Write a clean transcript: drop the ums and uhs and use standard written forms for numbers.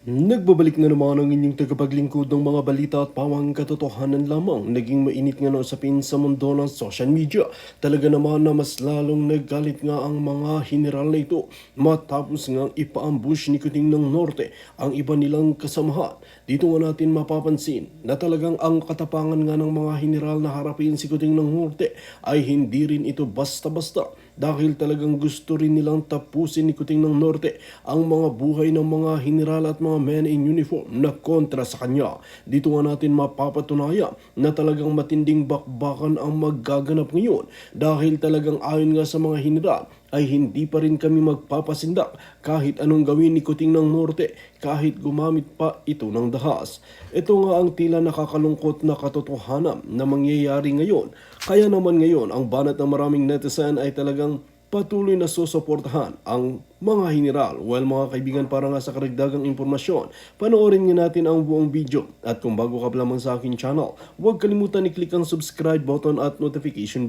Nagbabalik na naman ang inyong tagapaglingkod ng mga balita at pawang katotohanan lamang. Naging mainit nga na usapin sa mundo ng social media. Talaga naman na mas lalong naggalit nga ang mga general na ito matapos nga ipaambush ni Kuting ng Norte ang iba nilang kasamahan. Dito nga natin mapapansin na talagang ang katapangan nga ng mga general na harapin si Kuting ng Norte ay hindi rin ito basta-basta dahil talagang gusto rin nilang tapusin ni Kuting ng Norte ang mga buhay ng mga general at mga men in uniform na kontra sa kanya. Dito nga natin mapapatunayan na talagang matinding bakbakan ang maggaganap ngayon dahil talagang ayon nga sa mga general ay hindi pa rin kami magpapasindak kahit anong gawin ni Kuting ng Norte, kahit gumamit pa ito ng dahas. Ito nga ang tila nakakalungkot na katotohanan na mangyayari ngayon. Kaya naman ngayon ang banat ng maraming netizen ay talagang patuloy na susuportahan ang mga general. Well mga kaibigan, para nga sa karagdagang impormasyon, panoorin nga natin ang buong video. At kung bago ka pa lamang sa aking channel, huwag kalimutan i-click ang subscribe button at notification bell